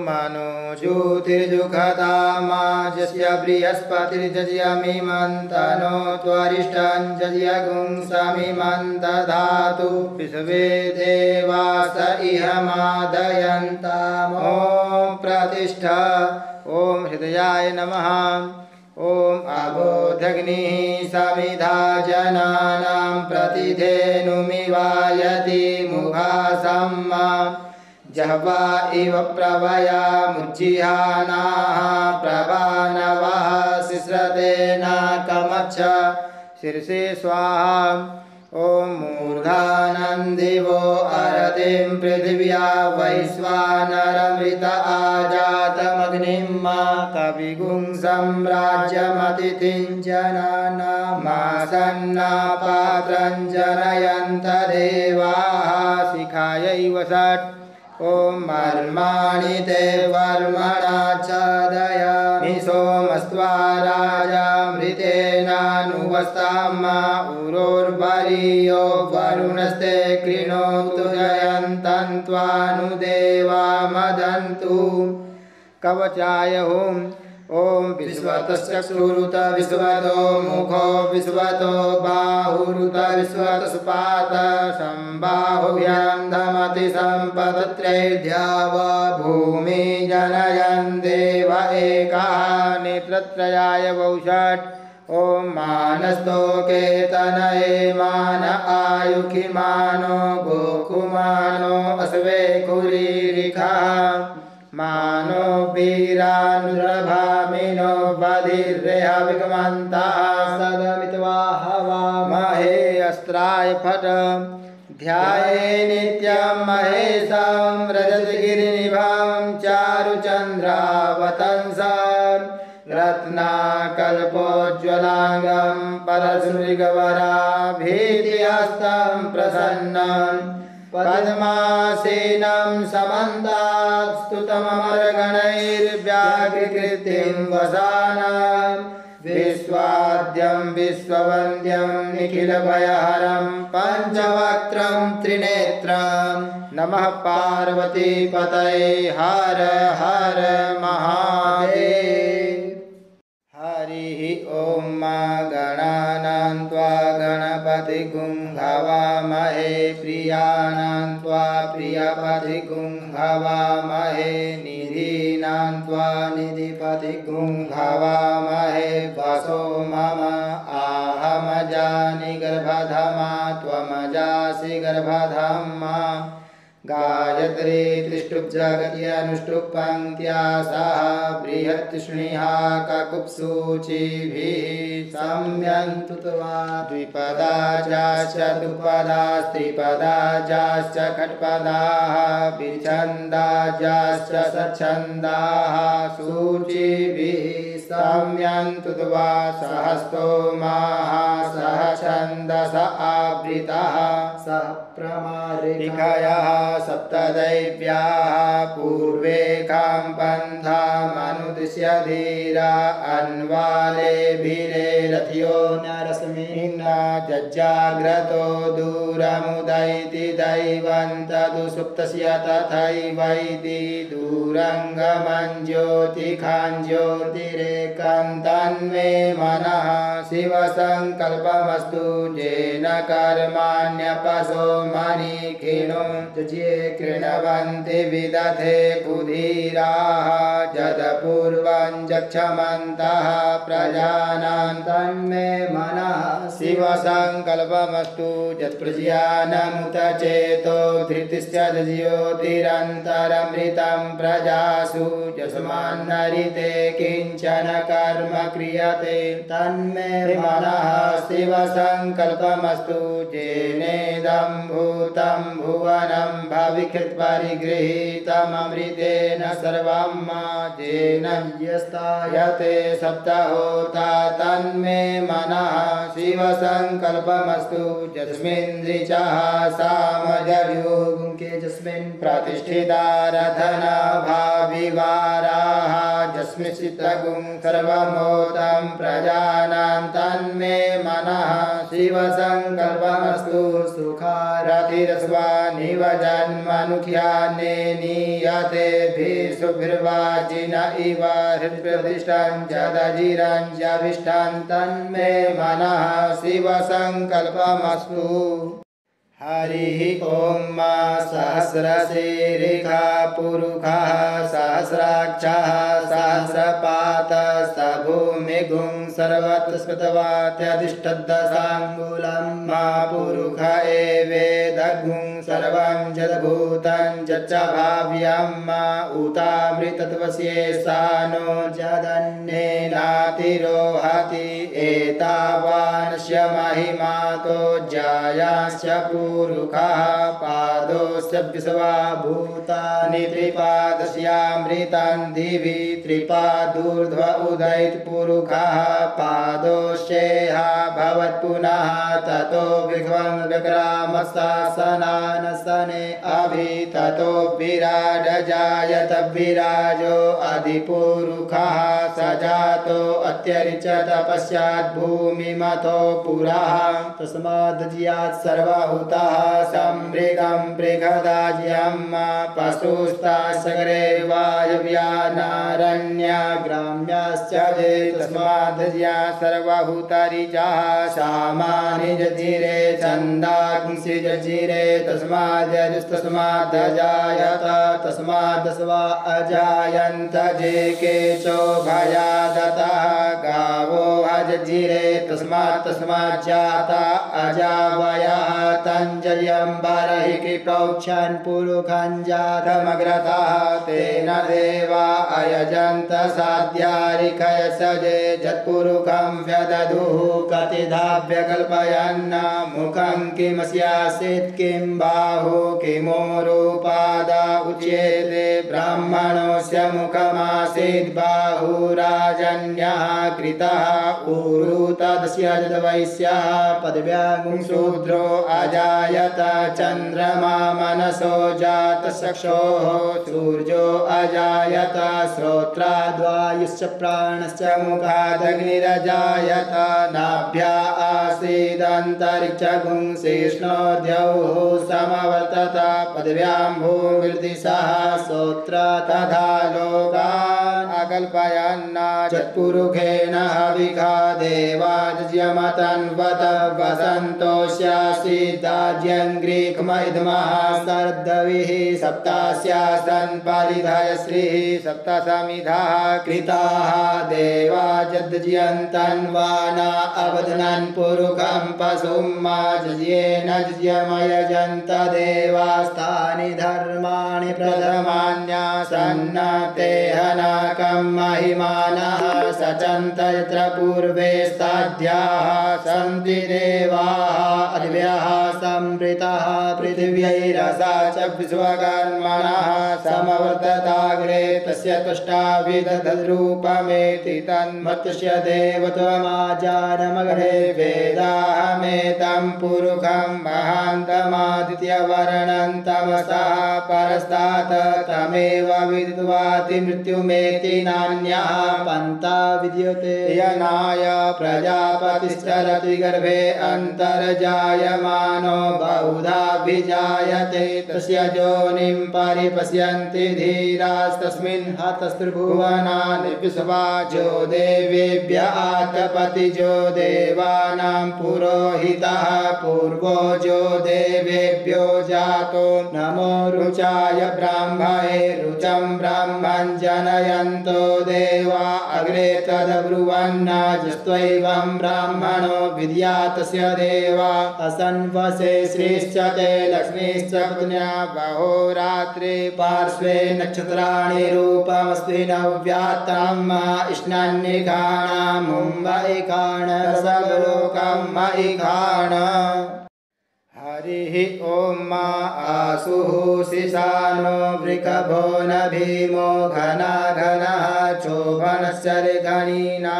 मनो ज्योतिर्जुखतामाजस्य बृहस्पतिर्जयमिमन्तनो त्वरिष्ठं जयगुं समिमन्तधातु विश्वे देवास इह मादयन्ताम् ॐ प्रतिष्ठा ॐ हृदयाय नमः ॐ अबोधग्निः समिधा जनानां प्रतिधेनुमिवायति मुखासम्मा जह्वा इव प्रभया मुज्जिहानाः प्रभानवः सिस्रतेन कमच्छ शीर्षे स्वाहा ॐ मूर्धानन्दिवो अरतिं पृथिव्या वैश्वानरमृत आजातमग्निं मा कविगुं सम्राज्यमतिथिं जनानामासन्नापात्रं जनयन्त देवाः शिखायैव षट् ॐ मर्माणि ते वर्मणा चादयामि सोमस्त्वा राजामृतेनानुवस्ताम्मा उरोर्वरीयो वरुणस्ते कृणोतु जयन्तं त्वानुदेवा मदन्तु कवचाय हुम् ॐ विश्वतश्चक्षुरुत विश्वतो मुखो विश्वतो बाहुरुत विश्वतस्पात सम्बाहुभ्यान्धमति सम्पदत्रैर्द्याव भूमि जनयन् देव एकः नेत्रत्रयाय वौषट् ॐ मानस्तोके तनये मान आयुखिमानो गोकुमानो अस्वे कुरीरिखः मानो वीरानुरभामिनो बधिर्रेहविगमन्तः सदमित्वा हवामहे अस्त्राय फट ध्याये नित्यं महेशं रजतगिरिनिभां चारुचन्द्रावतंसं रत्नाकल्पोज्ज्वलाङ्गं परशुमृगवराभीतिहस्तं प्रसन्नं पद्मासीनं समन्तात् स्तुतममरगणैर्व्याघ्रकृतिं वसानं विश्वाद्यं विश्ववन्द्यं निखिलभयहरं पञ्चवक्त्रं त्रिनेत्रं नमः पार्वतीपतये हर हर महादेव। हरिः ॐ मा गणानां त्वा गणपतिगुं हवामहे प्रियाणां त्वा प्रियपतिगुं हवामहे निधीनां त्वा निधिपतिगुं हवामहे वसो मम आहमजानि गर्भधमा त्वमजासि गर्भधमा गायत्री त्रिष्टुप् जगत्यनुष्टुप् पङ्क्त्या सह बृहत्तृष्णिहा ककुप्सूचिभिः सम्यन्तु त्वा द्विपदा चतुपदा स्त्रिपदा खट्पदाः विच्छन्दा सच्छन्दाः सूचिभिः सम्यन्तु त्वा सहस्तोमाः सह छन्दस आवृतः सह प्रमारिकयः सप्तदैव्याः पूर्वेकां पन्थामनुदिश्य धीरा अन्वालेभिरे रथ्यो नरस्मिन् जज्जाग्रतो दूरमुदैति दैवं तदुसुप्तस्य तथैवैति दूरङ्गमं ज्योतिखां ज्योतिरेकं तन्मे मनः शिवसङ्कल्पमस्तु येन कर्माण्यपशो मणिखिणो जज्ये कृणवन्ति विदधे कुधीराः जदपूर्वं जक्षमन्तः प्रजानां तन्मे मनः शिवसङ्कल्पमस्तु यत्प्रज्ञानमुत चेतो धृतिश्च ज्योतिरन्तरमृतं प्रजासु यस्मान्नरिते किञ्चन कर्म क्रियते तन्मे मनः शिवसङ्कल्पमस्तु येनेदं भूतं भुवनं भविकृत्परिगृहीतममृतेन सर्वं येन यस्तायते सप्तहोता तन्मे मनः शिवसङ्कल्पमस्तु यस्मिन् ऋचः सामजयोगुंके यस्मिन् प्रतिष्ठिता रथना भाविवाराः तस्मिश्चित्तगुं सर्वमोदं प्रजानां तन्मे मनः शिवसङ्कल्पमस्तु सुखारतिरस्वानिव जन्मनुख्याने नीयतेभिर्षुभिर्वाजिन इव हृत्प्रतिष्ठं जदजिरं जविष्ठं तन्मे मनः शिवसङ्कल्पमस्तु हरिः ॐ मा सहस्रशीर्षः पुरुषः सहस्राक्षः सहस्रपातः भूमिगुं सर्वत्र स्मृतवात्यधिष्ठद्दशाङ्गुलं मा पुरुष एवेदगुं सर्वं जदभूतं जच्च भाव्यं मा उतामृतत्वस्येषानो जदन्येनातिरोहति एतावानस्य महिमातो जायाश्च पुरुषः पादोश्च विश्वा भूतानि त्रिपादस्यामृतं दिवि त्रिपादूर्ध्व उदयित पुरुषः पादोश्चेह भवत् पुनः ततो विघ्वं विक्रामशासनानसने अभि ततो विराड जायत विराजो अधिपुरुषः स जातो अत्यरिचत पश्चात् भूमिमतो पुरः तस्माद् सर्वहुतः सम्मृगं मृगदाज्यं पशुस्तासगरे वायव्यानारण्या ग्राम्याश्च जे तस्माद्या सर्वहुतरिजः सामानि जजिरे छन्दांसि जजिरे तस्माद्यजुस्तस्मादजायत तस्मादस्वा अजायन्त जे केचो भयादतः गावो अजजिरे तस्माज्जाता अजावयः तञ्जयं बर्हिः प्रोक्षन् पुरुषं जातमग्रतः तेन देवा अयजन्त साध्यारिकयसजे जत्पुरुषं व्यदधुः कतिधा व्यकल्पयन् मुखं किमस्यासीत् किं बाहु किमोरुपादा उच्यते ब्राह्मणोऽस्य मुखमासीत् बाहुराजन्यः कृतः ऊरु तदस्य जदवैश्यः पदव्यागुं शूद्रो अजायत चन्द्रमा मनसो जातचक्षोः सूर्यो अजायत श्रोत्राद्वायुश्च प्राणश्च मुखादग्निरजायत नाभ्या आसीदन्तरिक्षगुं शेष्णोद्यौः समवर्तत पदव्यां भूमिर्दिशः श्रोत्र तथा लोकान् अकल्पयन् चत्पुरुषेण हविषा देवाज्यमतन्वत वसन्तोष्यासीदाज्यङ्ग्रीक्मैधमः सर्दविः सप्तास्यासन् परिधयश्रीः सप्तसमिधाः कृताः देवाजद्यन्तन्वाना अवदनन् पुरुषं पशुं मा जज्येन जज्यमयजन्त देवास्तानि धर्माणि प्रथमान्यासन्न ते हनकं महिमानः सचन्त यत्र पूर्वे साध्याः सन्ति देवाः अद्भ्यः संवृतः पृथिव्यैरसा च विश्वकर्मणः समवर्तताग्रे तस्य तुष्टाभिदधद्रूपमेति तन्मत्स्य देवत्वमाजानमग्रे वेदाहमेतं पुरुषं महान्तमादित्यवर्णं तमसः परस्तात् तमेव विद्वाति मृत्युमेति नान्यः पन्था विद्यते यनाय प्रजापतिश्चरति गर्भे अन्तर्जायमानो बहुधाभिजायते तस्य योनिं परिपश्यन्ति धीरास्तस्मिन् हतस्त्रिभुवनानि विश्वाजो देवेभ्य आतपतिजो देवानां पुरोहितः पूर्वोजो देवेभ्यो जातो नमो रुचाय ब्राह्मणे रुचं ब्राह्मं जनयन्तो देवा अग्रे तद्ब्रुवन्नाजस्त्वैवं ब्राह्मणो विद्या तस्य देवा असन्वसे श्रीश्च ते लक्ष्मीश्च पुण्या बहोरात्रे पार्श्वे नक्षत्राणि रूपमस्ति नव्यात्तं इष्णान्यखाण मुम्बैखाण सर्वलोकं मयिखाण हरिः ॐ आसुः शिशानो वृकभो न भीमो घना घनः चोभनश्चर्घणीनां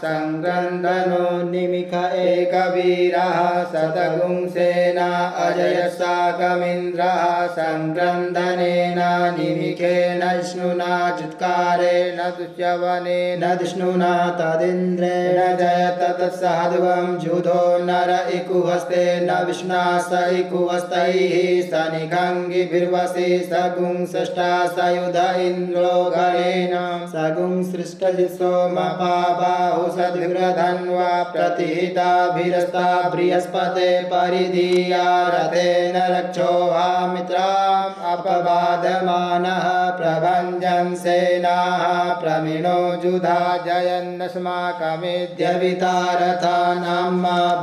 संक्रन्दनो निमिख एकवीरः शतगुंसेना अजयसाकमिन्द्रः संक्रन्दनेन निमिखेन विष्णुना चित्कारेण दुष्यवनेन विष्णुना तदिन्द्रेण जयत तत्साधुवं जुधो नर इकुहस्ते न विष्णा स इकुहस्तैः सनिघङ्गिभिर्वसि सगुंसष्टा सयुध इन्द्रो गणेन सगुंसृष्टजित्सोमपाबाहु सद्विरधन्वा प्रतिहिताभिरस्ता बृहस्पते परिधीया रथेन रक्षोहा मित्राम् अपबाधमानः प्रभञ्जन् सेनाः प्रमिणो जुधा जयन्नस्माकमेद्य वितारथानां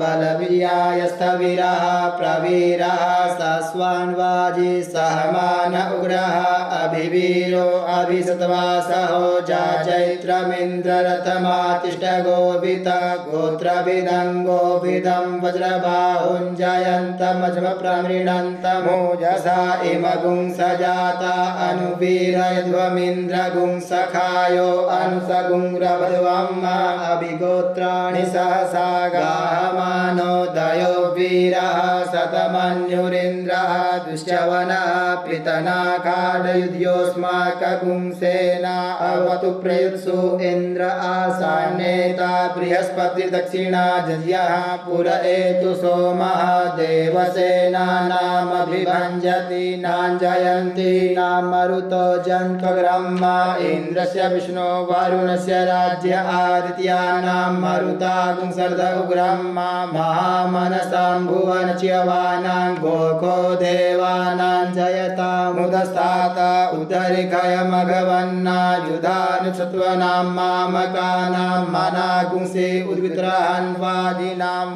बलवीर्यायस्थविरः प्रवीरः सस्वान्वाजी सहमान उग्रः अभिवीरो अभिसत्वासहो जाचैत्रमिन्द्ररथमातिष्ठगोभित गोत्रभिदं वज्रबाहुञ्जयन्तमजमप्रमृणन्तमोजसा इमगुंसजाता अनुवीरयध्वमिन्द्रगुंसखायो अनुसगुंरवध्वम् अभिगोत्राणि सहसा गाहमानो दयो वीरः शतमन्युरिन्द्रः दुश्यवनः पृतनाकाडयुध्योऽस्माकगुंसेना अवतु प्रयुत्सु इन्द्र आसान्नेता बृहस्पतिर्दक्षिणा जज्ञः पुर एतु सोमः देवसेनानामभिभञ्जति नाञ्जयन्ति नामरुतो जन्त्वग्रह्मा इन्द्रस्य विष्णो वरुणस्य राज्य आदित्यानां मरुतागुंसर्ध उग्रह्मा महामनसां भुवनच्यवानां गोखो देवानां जयतामुदस्तात उदरिखयमघवन्ना युधानुसत्वनां मामकानां मनागुंसि उद्वित्रहन्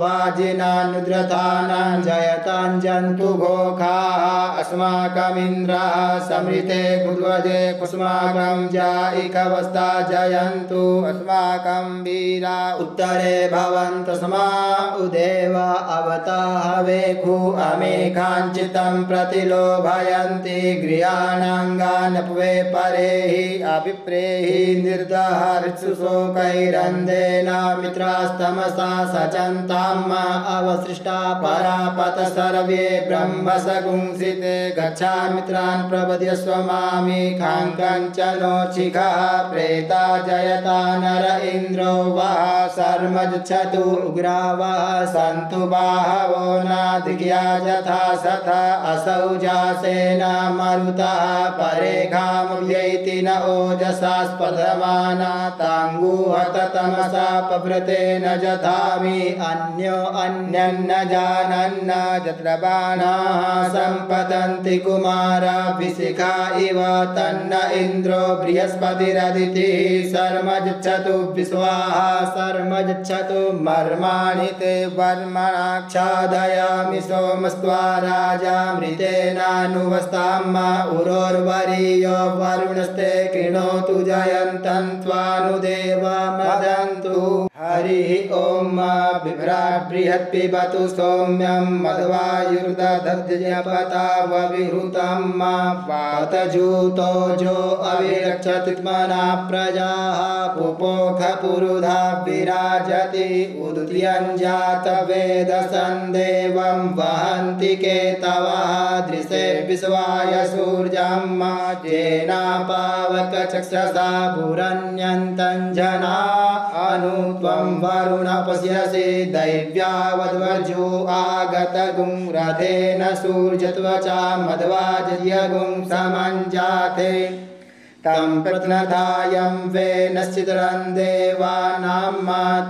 वाजिनानुद्रतानां जयतां जन्तु घोखाः अस्माकमिन्द्रः समृते कुध्वजे कुस्माकं जायिकवस्ता जयन्तु अस्माकं वीरा उत्तरे भवन्तु स्मा उदेवा अवताहवेखु अमेकाञ्चितं प्रतिलोभयन्ति गृहाणाङ्गानपवे परेहि अभिप्रेहि निर्दहर्षुशोकैरन्देन मित्रास्तमसा सचन्ताम् अवसृष्टा परापत सर्वे ब्रह्मसगुंसिते गच्छा मित्रान् प्रपद्यस्व मामि काङ्कञ्चनोच्छिखः प्रेता जयता नर इन्द्रो वः सर्मज्छतु उग्रा वः सन्तु बाहवो नाधिक्या यथा सथ असौ जासेना मरुतः परेघामव्यैति न ओजसास्पदमाना ताङ्गुहत तमसा पभृतेन जधामि अन्यो अन्यन्न जानन्न यत्र बाणाः सम्पतन्ति कुमारा विशिखा इव तन्न इन्द्रो बृहस्पतिरदितिः शर्मज्छतु विश्वाहा शर्मज्छतु मर्माणि ते वर्मणाक्षादयामि सोमस्त्वा राजा मृतेनानुवस्ताम् उरोर्वरीयो वरुणस्ते कृणोतु जयन्तं त्वानुदेव मदन्तु हरिः ॐ बिभ्राट् बृहत् पिबतु सौम्यं मध्वायुर्दधद्यपता वविहृतं पातजूतो जो अविरक्षतित्मना प्रजाः पुपोख पुरुधा विराजति उदुत्यञ्जात वेदसन्देवं वहन्ति केतवः दृशे विश्वाय सूर्यं जेनापावक चक्षसा भुरन्यन्तं जना अनु त्वं वरुण पश्यसि दैव्यावद्वर्जो आगतगुं रथेन सूर्यत्वचा मध्वाजयगुं समञ्जाते तं प्रत्नधायं वेनश्चित्रं देवानां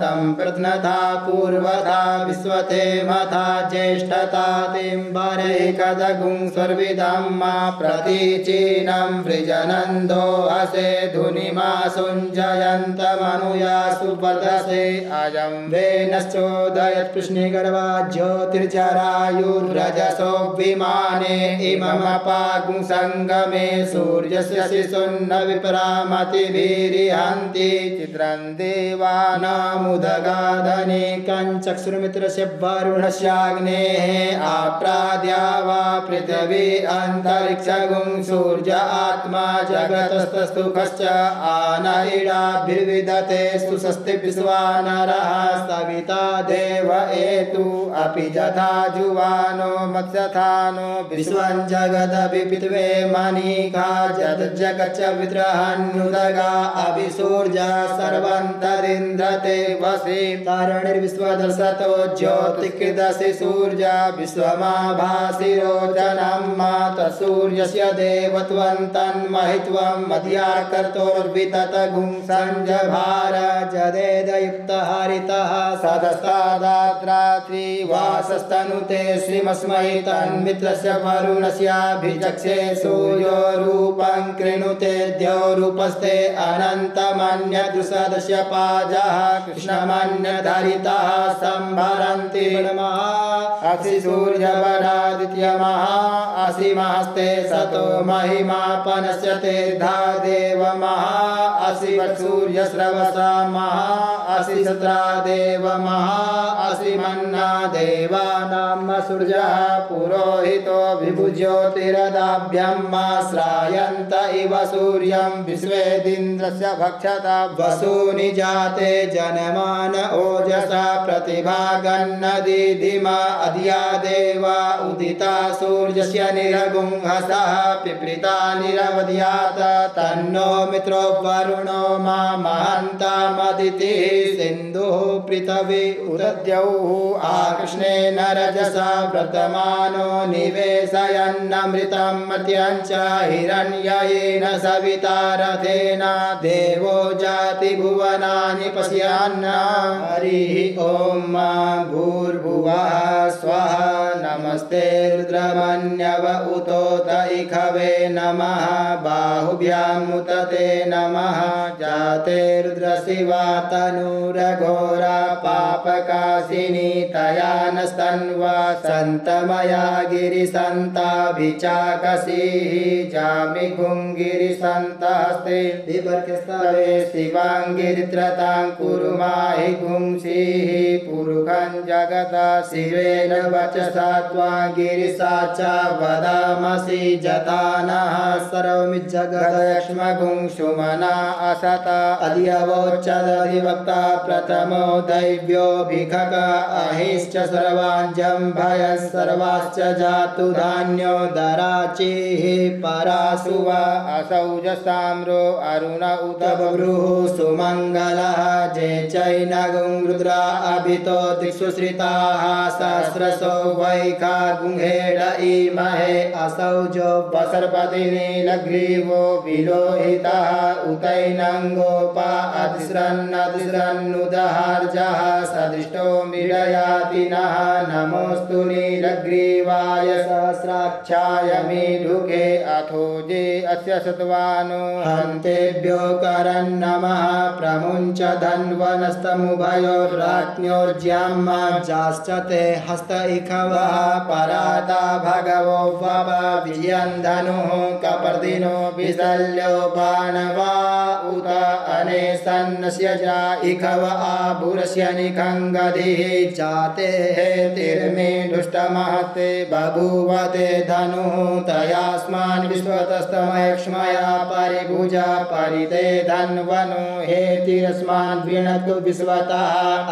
तं प्रत्नधा पूर्वधा विश्वते मथा ज्येष्ठता तिम्बरैकदगुं स्वर्विदं प्रतीचीनं वृजनन्दो हसे धुनिमासुञ्जयन्तमनुया सुवर्धसे अयं वेनश्चोदयत् कृष्णिगर्वा ज्योतिर्जरायुर्रजसो विमाने इममपागुं सङ्गमे सूर्यस्य शिशुन् न विपरामतिभिरिहन्ति चित्रं देवानामुदगाधनिकं चक्षुर्मित्रस्य वरुणस्याग्नेः आप्राद्या वा पृथिवी अन्तरिक्षगुं सूर्य आत्मा जगतस्तुखश्च आनैडाभिर्विदते सुस्वस्ति विश्वानरः सविता देव एतु अपि यथा जुवानो मत्स्यथानो विश्वं जगदपि पितवे मणिका जगच्च विद्रहन्नुदगा अभिसूर्या सर्वन्तरिन्द्रते वसि तारणिर्विश्वदर्शतो ज्योतिकृदसि सूर्या विश्वमाभासिरोचनं मातसूर्यस्य देवत्वं तन्महित्वं मध्याकर्तोर्विततगुं संजभार जदेदयुक्तहरितः सदस्तादात्रात्रिवासस्तनुते श्रीमस्मै तन्मित्रस्य वरुणस्याभिचक्षे सूर्यो रूपं कृणुते द्यौरूपस्ते अनन्तमन्यदृसदस्य पाजः कृष्णमन्यधरितः सम्भरन्ति असि सूर्यवरादित्यमः असि महस्ते सतो महिमापनस्य तेर्धा देवमः असि सूर्यस्रवसा महा असि सत्रा देवमः असि मन्ना देवानां सूर्यः पुरोहितो विभुज्योतिरदाभ्यम् आश्रायन्त इव सूर्यं विश्वेदिन्द्रस्य भक्षता वसूनि जाते जनमान ओजसा प्रतिभागन्नदीधिमा अधिया देवा उदिता सूर्यस्य निरगुंहसः पिप्रिता निरवध्यात तन्नो मित्रो वरुणो मा महन्तामदितिः सिन्धुः पृथिवी उदद्यौः आकृष्णेन रजसा व्रतमानो निवेशयन्नमृतं मर्त्यं च हिरण्ययेन सविता रथेन देवो जाति भुवनानि पश्यन् हरिः ॐ भूर्भुवः स्वः नमस्ते रुद्रमन्यव उतोत इखवे नमः बाहुभ्यामुत ते नमः जाते रुद्रशिवा तनूरघोरा पापकाशिनी तया नस्तन्वा सन्तमया गिरिसन्ताभिचाकसीः जामिगुङ्गिरिसन्तहस्ते विवर्गस्तवे शिवाङ्गिरित्रतां कुरुमाहि गुंसीः पुरुखं जगता शिवेन वचसा त्वां गिरिसा च वदामसि जतानः सर्वमिज्जगदक्ष्मगुं सुमना असत अधिवोच्चदधिवक्ता प्रथमो दैव्योऽभिखक अहिश्च सर्वाञ्जम्भयः सर्वाश्च जातु धान्यो दराचिः परासुव असौ जसाम्रो अरुण उत बभ्रुः सुमङ्गलः जे चैनगुं रुद्रा अभितो दिक्षु श्रिताः सहस्रशो वैखा गुंहेड इमहे असौ जो वसर्पति नीलग्रीवो विलोहितः उतैनङ्गोपा अधिस्रन्नुदहार्जः सदृष्टो मीडयातिनः नमोऽस्तु नीलग्रीवाय सहस्राक्षाय मीढुके अथो जे अस्य सत्वानो हन्तेभ्यो करन्नमः प्रमुञ्च धन्वनस्तमुभयोर्राज्ञोर्ज्याश्च ते हस्त इखवः पराता भगवो वव विजयन्धनुः कपर्दिनो विशल्यो बाणवा उत अनेसन्नस्य जा इखव आभुरस्य निखङ्गधिः जाते तिर्मे दुष्टमहते बभूवते धनुः तयास्मान् विश्वतस्तमयक्ष्मया परिभुजा परिते धन्वनो हेतिरस्मान् वृणतु विश्वतः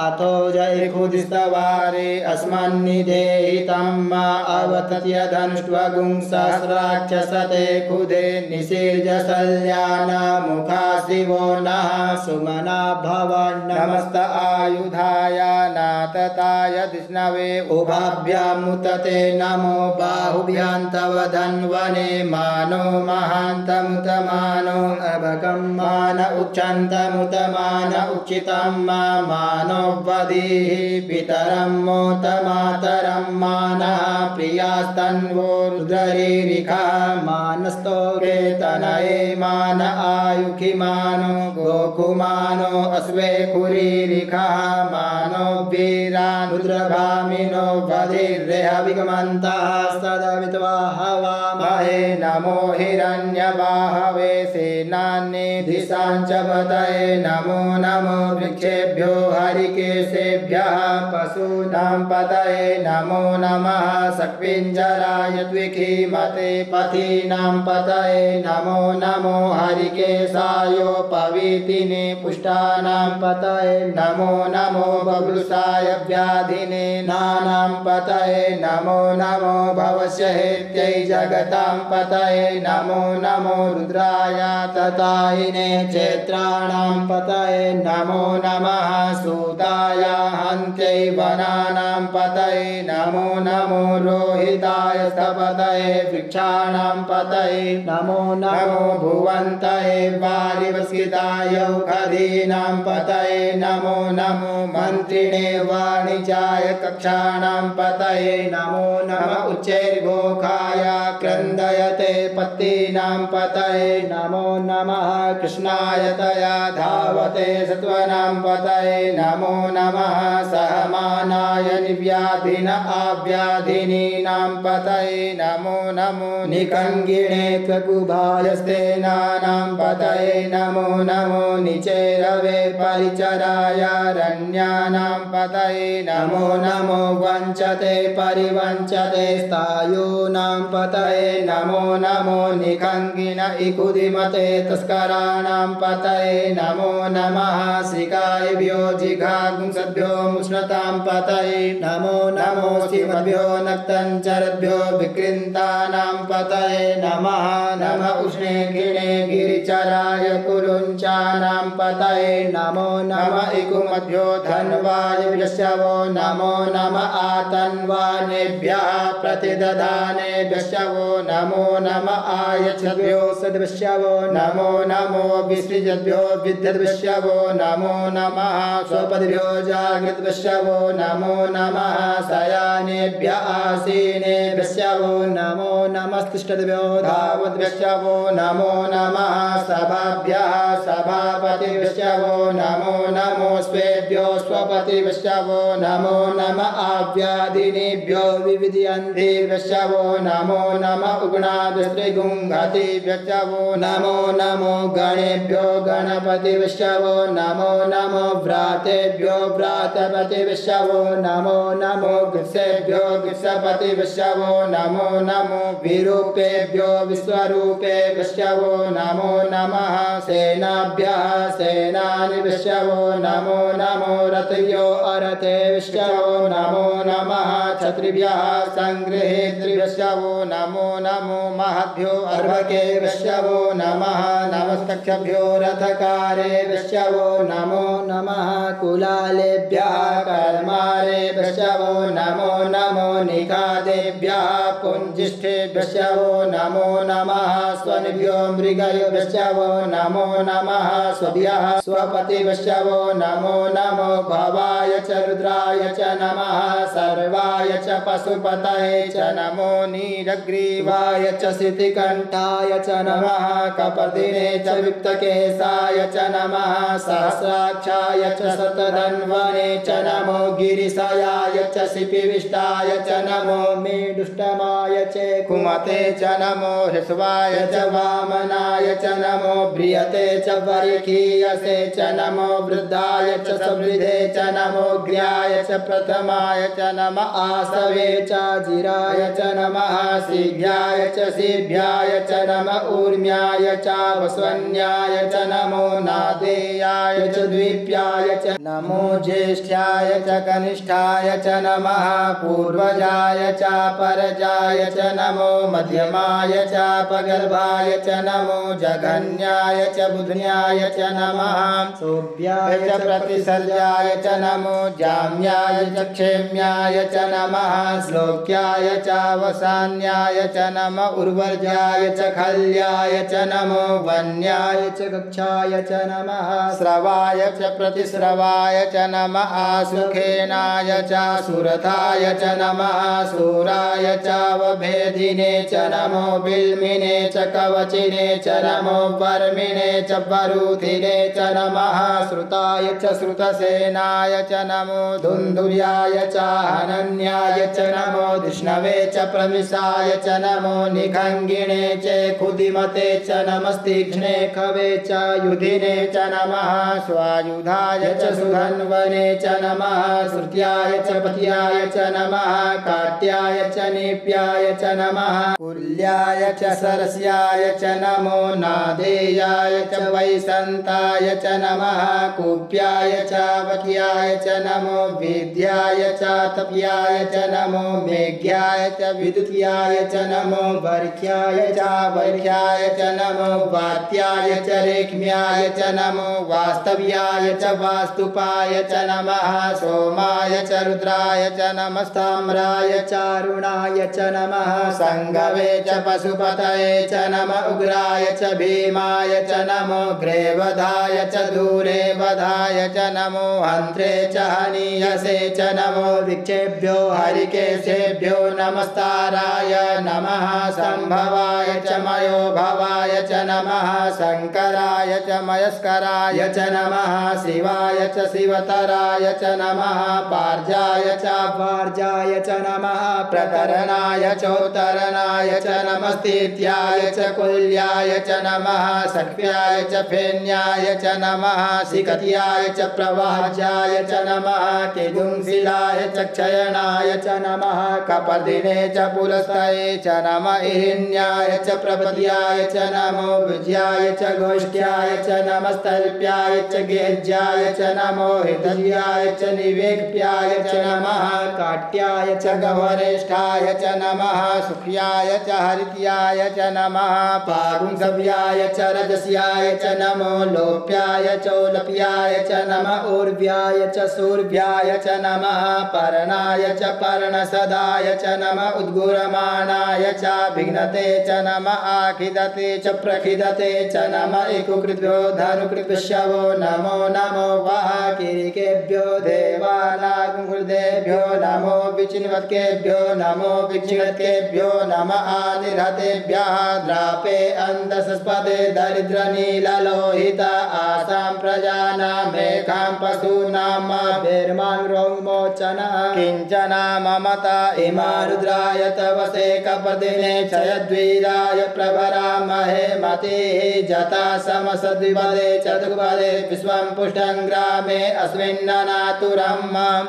अथो जय खुदिस्तवारे अस्मन्निधेहितं मा अवतत्य धनुष्ट्वगुं सहस्राक्षसते खुदे निशीर्ज सल्यान मुखा शिवो नः सुमना भवन् नमस्त आयुधाय नातताय विष्णवे उभाभ्यामुतते नमो बाहुभ्यां तव धन्वने मानो महान्तमुतमानो अभकं मान उच्चन्तमुतमान उच्चितं मानो वधीः पितरं मोतमातरं मानः प्रियास्तन्वो रुद्ररीरिखा मानस्तो केतनये मान आयुखि मानो गोकु बहुमानो अश्वे कुरीरिखः मानो वीरान् रुद्रभामिनो वधिर्रेहविगमन्तः सदवित्वा हवामहे नमो हिरण्यबाहवे सेनान्येधिशाञ्च पतये नमो नमो वृक्षेभ्यो हरिकेशेभ्यः पशूनां पतये नमो नमः सक्विञ्जराय द्विखीमते पथीनां पतये नमो नमो हरिकेशायोपवीतिने पुष्टानां पतये नमो नमो बभ्रुषाय व्याधिने नानां पतये नमो नमो भवस्य हेत्यै जगतां पतये नमो नमो रुद्राय ततायिने क्षेत्राणां पतये नमो नमः सूताय हन्त्यै वनानां पतये नमो नमो रोहिताय स्थपतये वृक्षाणां पतये नमो नमो भुवन्तये वारिवस्किताय औषधीनां पतये नमो नमो मन्त्रिणे वाणिज्याय कक्षाणां पतये नमो नमः उच्चैर्घोषाय क्रन्दयते पत्तीनां पतये नमो नमः कृष्णाय तया धावते सत्त्वानां पतये नमो नमः सहमानाय निव्याधिन आव्याधिनीनां पतये नमो नमो निकङ्गिणे त्वकुभायस्तेनानां पतये नमो नमो निचेरवे परिचराय रण्यानां पतये नमो नमो वञ्चते परिवञ्चते स्थायूनां पतये नमो नमो निकङ्गिन इकुदिमते तस्कराणां पतये नमो नमः शिकायभ्यो जिघागुंसद्भ्यो मुष्णतां पतये नमो नमो शिवभ्यो नक्तञ्चरद्भ्यो विकृन्तानां पतये नमः नमः उष्णे गिणे गिरिचराय कुरुञ्चानां पतये नमो नमः इकुमभ्यो धन्वायुभ्यश्चवो नमो नमः आतन्वानेभ्यः प्रतिदधानेभ्यश्चवो नमो नमः आयच्छद्भ्यो सद्भ्यश्चवो नमो नमो विसृजद्भ्यो विद्यद्भ्यश्चवो नमो नमः स्वपद्भ्यो जागृद्भ्यश्चवो नमो नमः शयानेभ्यः आसीनेभ्यश्चवो नमो नमस्तिष्ठद्भ्यो धावद्भ्यश्चवो नमो नमः सभाभ्यः सभापतिभ्यश्चवो नमो नमो स्वेभ्यो स्वपतिभ्यश्चवो नमो नमः आव्याधिनेभ्यो विविधयन्तिभ्यश्चवो नमो नमः उग्णाभिस्त्रिगुंहतिभ्यश्चवो नमो नमो गणेभ्यो गणपतिभ्यश्चवो नमो नमो व्रातेभ्यो व्रातपतिभ्यश्चवो नमो नमो गृत्सेभ्यो गृत्सपतिभ्यश्चवो नमो नमो विरूपेभ्यो विश्वरूपेभ्यश्चवो नमो नमः सेनाभ्यः सेनानिभ्यश्चवो नमो नमो रथभ्यो अरथेभ्यश्चवो नमो नमः क्षत्रिभ्यः सङ्गृहेतृभ्यश्चवो नमो नमो महद्भ्यो अर्भकेभ्यश्चवो नमः नमस्तक्षभ्यो रथकारेभ्यश्चवो नमो नमः कुलालेभ्यः कर्मारेभ्यश्चवो नमो नमो निखादेभ्यः पुञ्जिष्ठेभ्यश्चवो नमो नमः स्वनिभ्यो मृगयोभ्यश्चवो नमो नमः स्वभ्यः स्वपतिभ्यश्चवो नमो नमो भवाय च रुद्राय च नमः सर्वाय च पशुपतये च नमो नीलग्रीवाय च शितिकण्ठाय च नमः कपर्दिने च विप्तकेशाय च नमः सहस्राक्षाय च शतधन्वने च नमो गिरिशयाय च शिपिविष्टाय च नमो मेढुष्टमाय च कुमते च नमो हृष्वाय च वामनाय च नमो ब्रियते च वरिखीयसे च नमो वृद्धाय च समृद्धे च नमो ग्र्याय च प्रथमाय च नमः आसवे च जिराय च नमः सिभ्याय च सिभ्याय च नमः ऊर्म्याय च वस्वन्याय च नमो नादेयाय च द्वीप्याय च नमो ज्येष्ठ्याय च कनिष्ठाय च नमः पूर्वजाय च परजाय च नमो मध्यमाय च पगर्भाय च नमो जघन्याय च बुध्न्याय च नमः सोभ्याय च प्रतिसर्जाय च नमो जाम्याय च क्षेम्याय च नमः श्लोक्याय च वसान्याय च नमः उर्वर्जाय च खल्याय च नमो वन्य अन्याय च कक्षाय च नमः श्रवाय च प्रतिश्रवाय च नमः सुखेनाय च सुरथाय च नमः सूराय च वभेदिने च नमो बिल्मिने च कवचिने च नमो वर्मिणे च वरुधिने च नमः श्रुताय च श्रुतसेनाय च नमो धुन्धुर्याय च हनन्याय च नमो विष्णवे च प्रमिषाय च नमो निखङ्गिणे च खुदिमते च नमस्तीक्ष्णे खवे च युधिने च नमः स्वायुधाय च सुधन्वने च नमः श्रुत्याय च पत्याय च नमः काट्याय च निप्याय च नमः कुल्याय च सरस्याय च नमो नादेयाय च वैसन्ताय च नमः कुप्याय च वक्याय च नमो विद्याय च तप्याय च नमो मेघ्याय च विद्युत्याय च नमो वर्ख्याय च वर्ह्याय च नमो वात्याय च रेक्म्याय च नमो वास्तव्याय च वास्तुपाय च नमः सोमाय च रुद्राय च नमस्ताम्राय च अरुणाय च नमः संगवे च पशुपतये च नम उग्राय च भीमाय च नमो ग्रेवधाय च दूरे वधाय च नमो हन्त्रे च हनीयसे च नमो विक्षेभ्यो हरिकेशेभ्यो नमस्ताराय नमः संभवाय च मयो भवाय च नमः शङ्कराय च मयस्कराय च नमः शिवाय च शिवतराय च नमः पार्जाय च वार्जाय च नमः प्रकरणाय चोत्तरणाय च नमस्तीत्याय च कुल्याय च नमः सक्ष्याय च फेन्याय च नमः सिकत्याय च प्रवाह्याय च नमः किदुंसिलाय च क्षयणाय च नमः कपर्दिने च पुलस्तये च नमः इहिन्याय च प्रपद्याय च नमो विजयाय च गोष्ठ्याय च नमस्तल्प्याय च गेज्याय च नमो हृदयाय च निवेक्प्याय च नमः काट्याय च गवरेष्ठाय च नमः सुख्याय च हरित्याय च नमः पागुंसव्याय च रजस्याय च नमो लोप्याय चोलप्याय च नमः ऊर्व्याय च सूर्व्याय च नमः पर्णाय च पर्णसदाय च नमः उद्गुरमाणाय च विघ्नते च नमः आखिदते च प्रखिदते च नमः इकुकृभ्यो धनुकृद्विष्यवो नमो नमो वः किरीकेभ्यो देवानागुहृदेभ्यो नमो विचिन्वत्केभ्यो नमो विचिन्वत्केभ्यो नमः आनिर्हतेभ्यः द्रापे अन्धसस्पदे दरिद्रनीललोहित आसां प्रजानामेकां पशूनां भेर्माङ्रोङ्मोचनः किञ्चन ममता इमा रुद्राय तवसे कपर्दिने क्षयद्वीराय प्रभरामहे मतिः जता समसद्विपदे चतुर्पदे विश्वं पुष्टं ग्रामे अस्मिन्ननातुरं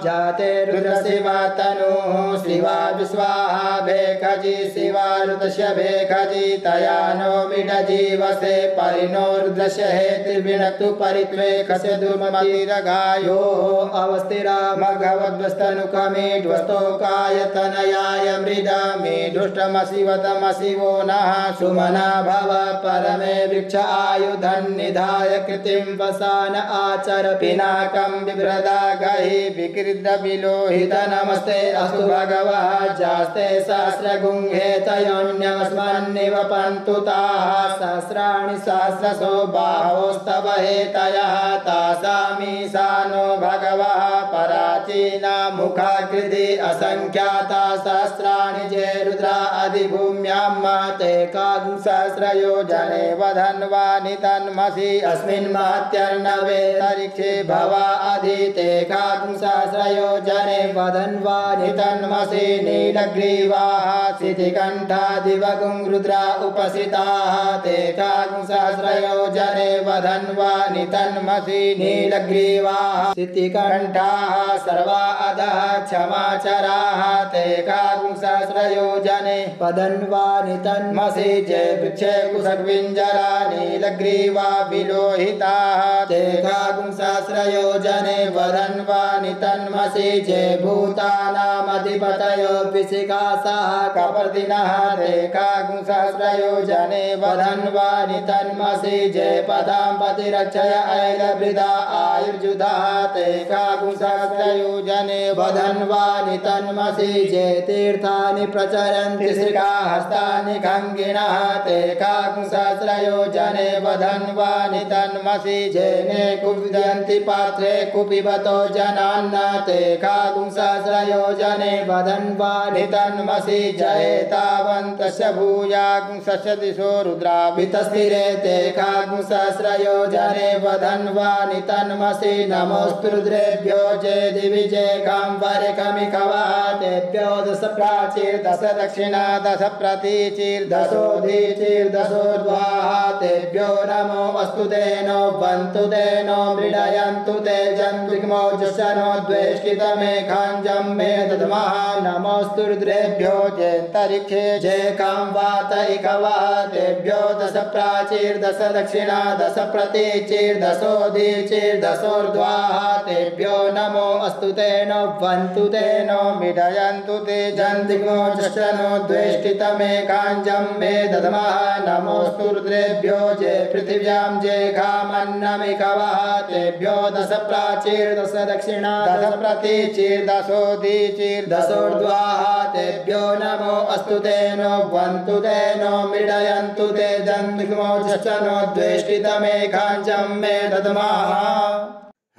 जाते रुद्रशिवा तनुः शिवा विश्वाहा भेखजी शिवा ऋतस्य भेखजी तया नो मिडजीवसे परिणो रुद्रस्य हेतिर्विणक्तु परित्वे कस्य दुर्मतिरगायोः अवस्थिरा मघवद्वस्तनुकमीढ्वस्तोकायतनयाय मृडमीढुष्टमशिवतमशिवो नः सुमना भव परमे वृक्ष आयुधन्निधाय कृतिं वसान आचर पिनाकं बिभ्रदा गहि विकृद्रविलोहित नमस्ते अस्तु भगवः जास्ते सहस्रगुंहे तयोन्यमस्मन्निव पन्तु ताः सहस्राणि सहस्रशो बाहोस्तव हेतयः तासामीशानो भगवः पराचीना मुखाकृति असंख्याता सहस्राणि जे रुद्रा अधिभूम्यां ते कागुंसहस्रयोजने वधन्वानि तन्मसि अस्मिन् मात्यर्णवे तरिक्षे भवा अधिते कागुंसहस्रयोजने वधन्वानि तन्मसि नीलग्रीवाः शितिकण्ठादिवगुं रुद्रा उपसिताः ते कागुंसहस्रयोजने वधन्वानि तन्मसि नीलग्रीवाः शितिकण्ठाः सर्वा अधः क्षमाचराः ते कागुंसहस्रयोजने वधन्वानि तन्मसि जे वृक्षे कुशग्विञ्जरा नीलग्रीवा विलोहिताः ते कागुंसहस्रयोजने वधन्वानि तन्मसि जे भूतानामधिपतयो विशिखासाः लोकप्रतिनः ते काकुंसहस्रयोजने वधन्वानि तन्मसि जयपदां पतिरक्षय ऐलवृदा आयुर्जुधाः ते काकुंसहस्रयोजने वधन्वानि तन्मसि जयतीर्थानि प्रचरन्ति श्रीकाहस्तानि खङ्गिणः ते काकुंसहस्रयोजने वधन्वानि तन्मसि जैने कुविदन्ति पात्रे कुपिबतो जनान्न ते काकुंसहस्रयोजने वधन्वानि तन्मसि जयेतावन्तस्य भूयाकुंसस्य दिशो रुद्राभितस्थिरे ते काकुंसहस्रयोजने वधन्वानि तन्मसि नमोऽस्तु रुद्रेभ्यो जय दिवि जय काम्बरिकमिकवा तेभ्यो दश प्राचीर दश दक्षिणा दश प्रतीचीर्दशोधीचीर् दशोर्ध्वाः तेभ्यो नमो अस्तु तेनो वन्तु तेनो मृडयन्तु ते जन्त्रिग्मो जशनो द्वेष्टितमेघाञ्जं मे दद्मः नमोऽस्तु रुद्रेभ्यो जयन्तरिक्षे जय काम्वातैकवा तेभ्यो दश प्राचीर्दश दक्षिणा दश प्रतीचीर्दशोधीचीर्दशोर्ध्वाः तेभ्यो नमो अस्तु तेनो वन्तु तेनो मृडयन्तु ते जन्त्रिग्मो जशनो द्वेष्टितमेघाञ्जं मे दद्मः नमोऽस्तु रुद्रेभ्यो जय पृथिव्यां जय घामन्नमिकवः तेभ्यो दश प्राचीर्दश दक्षिणा दश प्रतीचीर्दशोधीचीर्दशोर्ध्वाः तेभ्यो नमो अस्तु तेनो वन्तु तेनो मृडयन्तु ते जन्त्रिग्मो जशनो द्वेष्टितमेघाञ्जं मे दद्मः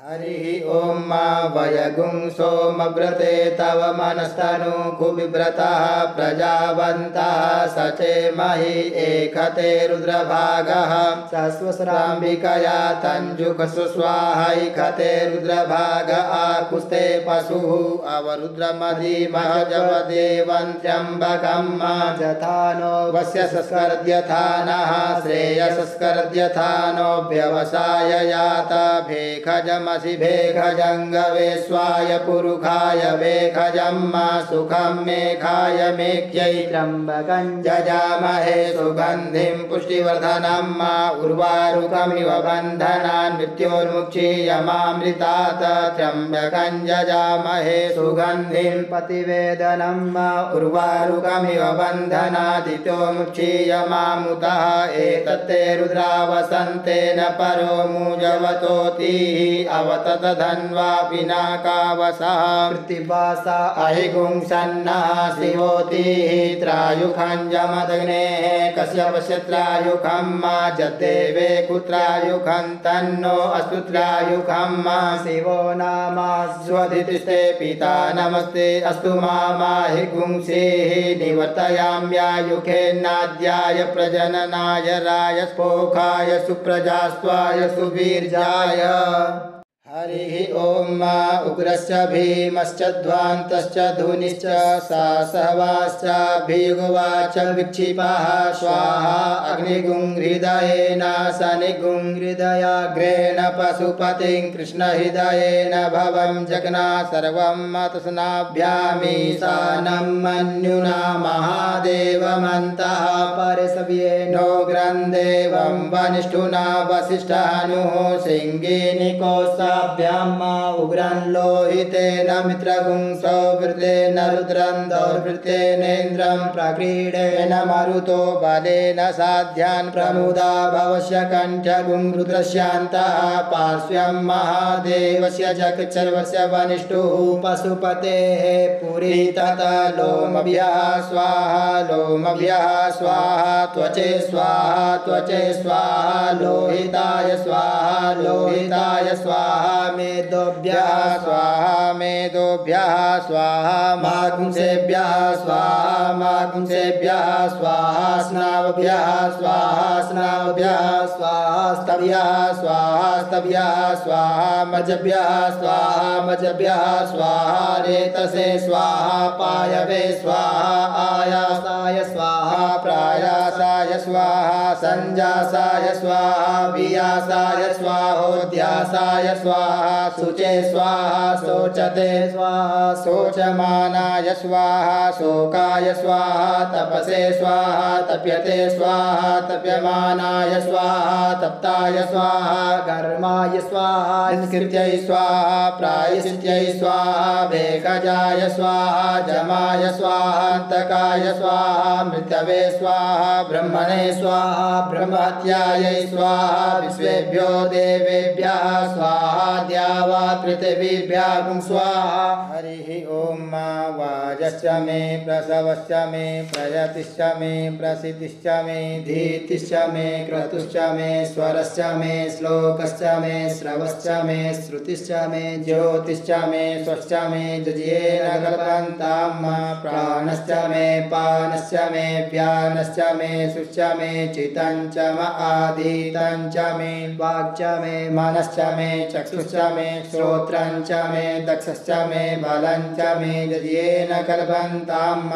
हरिः ॐ मा वयगुं सोमव्रते तव मनस्तनु कुविव्रतः प्रजावन्तः सचे महि एकते रुद्रभागः सस्वस्राम्बिकया तञ्जुकस्वाहैकते रुद्रभाग आकुस्ते पशुः अवरुद्रमधिमहजवदेवं त्र्यम्बकं जथानो वस्य संस्कर्द्यथानः श्रेयसस्कर्द्यथानो व्यवसाय यात भेखजम भेखजङ्गवे स्वाय पुरुखाय भेखजम्मा सुखं मेघाय मेघ्यै त्र्यम्बकं जजामहे सुगन्धिं पुष्टिवर्धनं मा उर्वारुकमिव बन्धनान् मृत्योर्मुक्षीयमामृतात् त्र्यम्बकं जजामहे सुगन्धिं पतिवेदनं मा उर्वारुकमिव बन्धनादितो मुक्षीयमामुतः एतत्ते रुद्रावसन्तेन परो मुजवतोतिः अवतत धन्वा पिनाकावसः प्रतिवासा अहिगुंसन्नः शिवोतिः त्रायुखञ्जमदग्नेः कश्यपस्य त्रायुखं मा जदेवे कुत्रायुखं तन्नो अस्तु त्रायुखं मा शिवो नामा स्वधितिस्ते पिता नमस्ते अस्तु माहिगुंसेः निवर्तयाम्यायुखेन्नाद्याय प्रजननाय रायस्पोखाय सुप्रजास्त्वाय सुवीर्याय हरिः ॐ मा उग्रश्च भीमश्च ध्वान्तश्च धुनिश्च सासवाश्चाभियुगवाच विक्षिपः स्वाहा अग्निगुं हृदयेन शनिगुं हृदयाग्रेण पशुपतिं कृष्णहृदयेन भवं जग्ना सर्वं मतस्नाभ्यामीशानं मन्युना महादेवमन्तः परसव्येनो ग्रन्देवं वनिष्ठुना वसिष्ठानुः सिंहिनिकोसा उग्रं लोहितेन मित्रगुंसो वृतेन रुद्रं दौर्वृतेनेन्द्रं प्रक्रीडेन मरुतो बलेन साध्यान् प्रमुदा भवस्य कण्ठगुं रुद्रस्यान्तः पार्श्वं महादेवस्य चक्षुर्वस्य वनिष्ठुः पशुपतेः पुरी तत लोमभ्यः स्वाहा लोमभ्यः स्वाहा त्वचे स्वाहा लोहिताय स्वाहा मेदोभ्यः स्वाहा मागुंसेभ्यः स्वाहा स्नावभ्यः स्वाहा स्तभ्यः स्वाहा मजभ्यः स्वाहा रेतसे स्वाहा पायवे स्वाहा आयासाय स्वाहा प्रायासाय स्वाहा संजासाय स्वाहा वियासाय स्वाहोद्यासाय स्वाहा शुचे स्वाहा शोचते स्वाहा शोचमानाय स्वाहा शोकाय स्वाहा तपसे स्वाहा तप्यते स्वाहा तप्यमानाय स्वाहा तप्ताय स्वाहा कर्माय स्वाहा निष्कृत्यै स्वाहा प्रायश्चित्यै स्वाहा भेषजाय स्वाहा जमाय स्वाहा अंतकाय स्वाहा मृतवे स्वाहा ब्रह्मणे स्वाहा ब्रह्महत्यायै स्वाहा विश्वेभ्यो देवेभ्यः स्वाहा द्यावा पृथिवीभ्यः स्वाहा हरिः ओम वाजश्च मे प्रसवश्च मे प्रयतिश्च मे प्रसिद्धिश्च मे धीतिश्च मे क्रतुश्च मे स्वरश्च मे श्लोकश्च मे श्रवश्च मे श्रुतिश्च मे ज्योतिश्च मे स्वश्च मे जज्येन कल्पन्ताम् प्राणश्च मे पानश्च मे व्यानश्च मे सुश्च मे चितञ्च म आदितञ्च मे वाक्च मे मनश्च मे चक्षुश्च मे श्रोत्रञ्च मे दक्षश्च मे बलञ्च मे जज्येन कल्पन्ताम्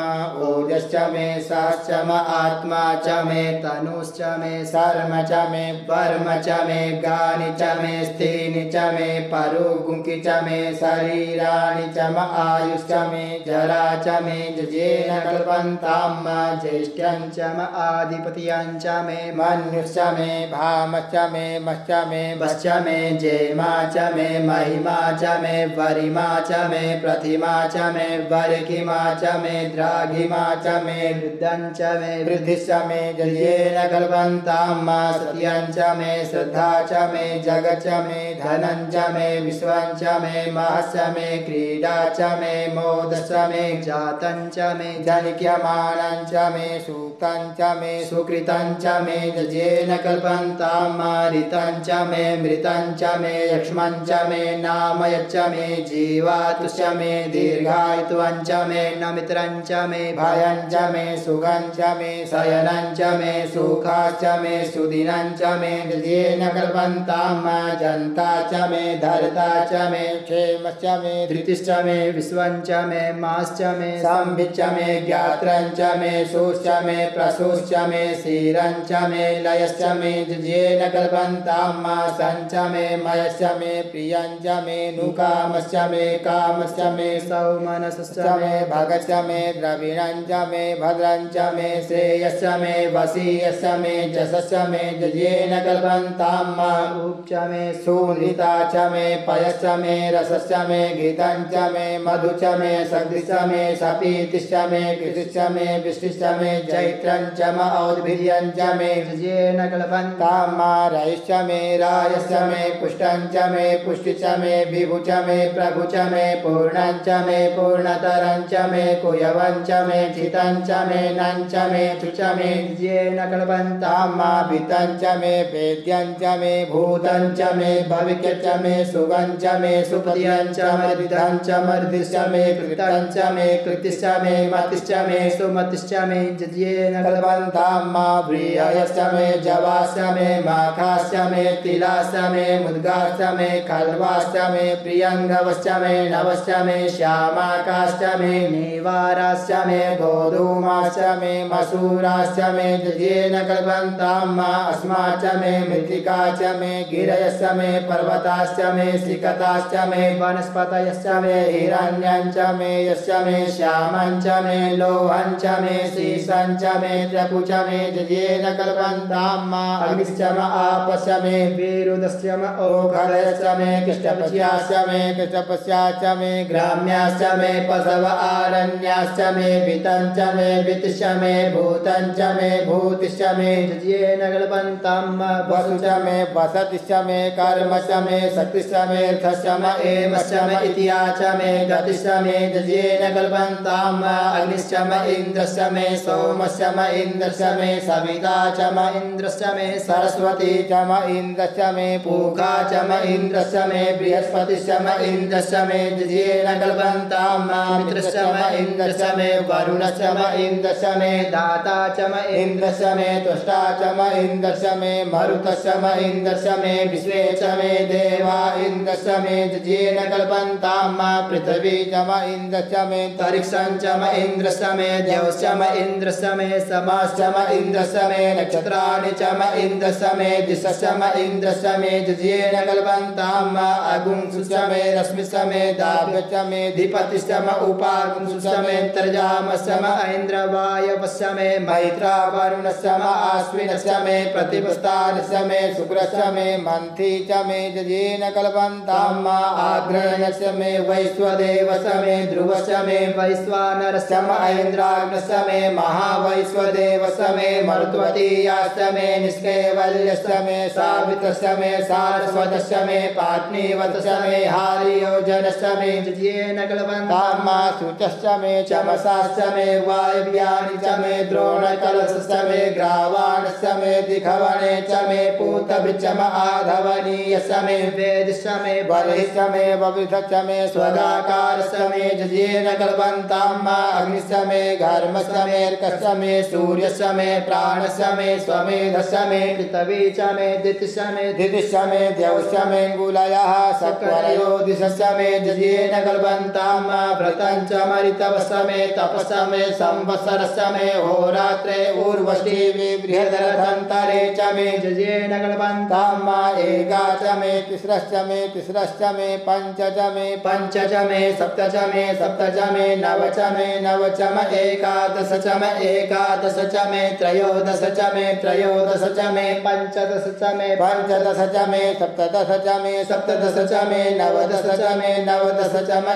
ओजश्च मे सहश्च म आत्मा च मे तनुश्च मे शर्म च मे वर्म च मे गानि च मे स्थीनि च मे परुगुंकि च मे शरीराणि च म आयुश्च मे जरा च मे जजेन कल्पन्ताम् ज्येष्ठ्यं च म आधिपत्यं च मे मन्युश्च मे भामश्च मे मश्च मे भश्च मे जेमा च मे महिमा च मे वरिमा च मे प्रतिमा च मे वर्गिमा च मे द्राघिमा च मे वृद्धं च मे वृद्धिश्च मे जजेन कल्पन्ताम् सत्यं च मे श्रद्धा च मे जगच्च मे धनं च मे विश्वं च मे महश्च मे क्रीडा च मे मोदश्च मे जातं च मे जनिक्यमानं च मे सूक्तं च मे सुकृतं च मे जजेन कल्पन्ताम् ऋतं च मे मृतं च मे यक्ष्मं च मे नामयच्च मे जीवातुश्च मे दीर्घायुत्वं च मे नमित्रं च मे भयं च मे सुखं च मे शयनं च मे सुखाश्च मे सुदिनं च मे जजेन कल्पन्ताम् जन्ता च मे धर्ता च मे क्षेमश्च मे धृतिश्च मे विश्वं च मे माश्च मे संभिच्च मे ज्ञात्रं च मे सुश्च मे प्रसूश्च मे क्षीरं च मे लयश्च मे जजेन कल्पन्ताम् सञ्च मे मयश्च मे प्रियं च मे नुकामश्च मे कामश्च मे सौमनसश्च मे भगश्च मे द्रविणं च मे भद्रं च मे श्रेयश्च मे वसीयश्च मे जसश्च मे जजेन कल्पन्ताम् उच्च मे सुनृता च मे पयश्च मे रसश्च मे घृतं च मे मधु च मे सग्धिश्च मे सपीतिश्च मे कृतिश्च मे वृष्टिश्च मे चैत्रं च म औद्भिर्यं च मे जजेन कल्पन्ताम् रयश्च मे रायश्च मे पुष्टं च मे पुष्टि च मे विभु च मे प्रभु च मे पूर्णं च मे पूर्णतरं च मे कुयवं च मे चितं च मे नं च मे च मे जजेन कल्पन्ताम् भितं च मे वेद्यं च मे भूतं च मे भविक्य च मे सुगं च मे सुपद्यं च मर्दिधं च मर्दिश्च मे कृतं च मे कृतिश्च मे मतिश्च मे सुमतिश्च मे जजेन कल्पन्ताम् व्रीहयश्च मे जवाश्च मे माखाश्च मे तिलाश्च मे मुद्गाश्च मे खल्वाश्च मे प्रियङ्गवश्च मे नवश्च मे श्यामाकाश्च मे नीवाराश्च मे गोधूमाश्च मे मसूराश्च मे जजेन कल्पन्ताम् अस्माच्च मे मृत्तिका च मे गिरयश्च मे पर्वताश्च मे सिकताश्च मे वनस्पतयश्च मे हिरण्यं च मे यश्च मे श्यामं च मे लोहं च मे शीशं च मे त्रपु च मे जजेन कल्पन्ताम् अग्निश्च म आपश्च मे विरुदश्च म ओघरश्च मे कृष्णपश्याश्च मे कृष्णपश्याश्च मे ग्राम्याश्च मे पशव आरण्याश्च मे वितं च मे वितिश्च मे भूतं च मे भूतिश्च मे जजेन कल्पन्ताम् वसु च मे वसतिश्च मे कर्म च मे शक्तिश्च मे अर्थश्च म एमश्च म इतिया च मे गतिश्च मे जजेन कल्पन्ताम् अग्निश्च म इन्द्रश्च मे सोमश्च म इन्द्रश्च मे सविता च म इन्द्रश्च मे सरस्वती च म इन्द्रश्च मे पूका च म इन्द्रश्च मे बृहस्पतिश्च म इन्द्रश्च मे जजेन कल्पन्ताम् मित्रश्च म इन्द्रश्च मे वरुणश्च म इन्द्रश्च मे दाता च म इन्द्रश्च मे तुष्टा च म इन्द्रश्च मे मरुतश्च म इन्द्रश्च मे विश्वे च मे देवा इन्द्रश्च मे जजेन कल्पन्ताम् पृथिवी च म इन्द्रश्च मे तरिक्षं च म इन्द्रश्च मे द्यौश्च म इन्द्रश्च मे समाश्च म इन्द्रस्य मे नक्षत्राणि च म इन्द्रस्य मे दिशश्च म इन्द्रस्य मे जजेन कल्पन्ताम् अगुंसुश्च मे रश्मिश्च मे दाव्यश्च मे धिपतिश्च म उपागुंसुश्च मे तर्जामश्च म ऐन्द्रवायवश्च मे मैत्रा वरुणस्य म आश्विनश्च मे प्रतिपस्तानस्य मे शुक्रस्य मे मंथी च मे जजेन कल्पन्ताम् आग्रहणस्य मे वैश्वदेवस्य मे ध्रुवस्य मे वैश्वानरस्य म ऐन्द्राग्नस्य मे महावैश्वदेवस्य मे मरुत्वतीयास्य मे निष्कैवल्यस्य मे सावित्रस्य मे सारस्वतस्य मे पात्नीवतस्य मे हारियोजनस्य मे जजेन कल्पन्ताम् शुचस्य मे चमसाश्च मे वायव्यानि च मे द्रोणकलशस्य मे ग्रावाणस्य मे दिखवने च मे पूतभिश्च म आधवनीयस्य मे वेदस्य मे बलिश्च मे वविधश्च मे स्वगाकारस्य मे जजेन कल्पन्ताम् अग्निश्च मे घर्मस्य मे अर्कस्य मे सूर्यस्य मे प्राणस्य मे स्वमेधस्य मे पृथिवी च मे दितिश्च मे द्यौश्च मे गुलयः सत्वरयो दिशस्य मे जजेन कल्पन्ताम् व्रतं च मरितवस्य मे तपस्य मे संवत्सरस्य मे होरात्रे ऊर्वशी बृहदरथन्तरे च मे जजेन कल्पन्ताम् एका च मे तिस्रश्च मे पंच च मे सप्त च मे नव च म एकादश च मे त्रयोदश च मे पंचदश च मे सप्तदश च मे नवदश च म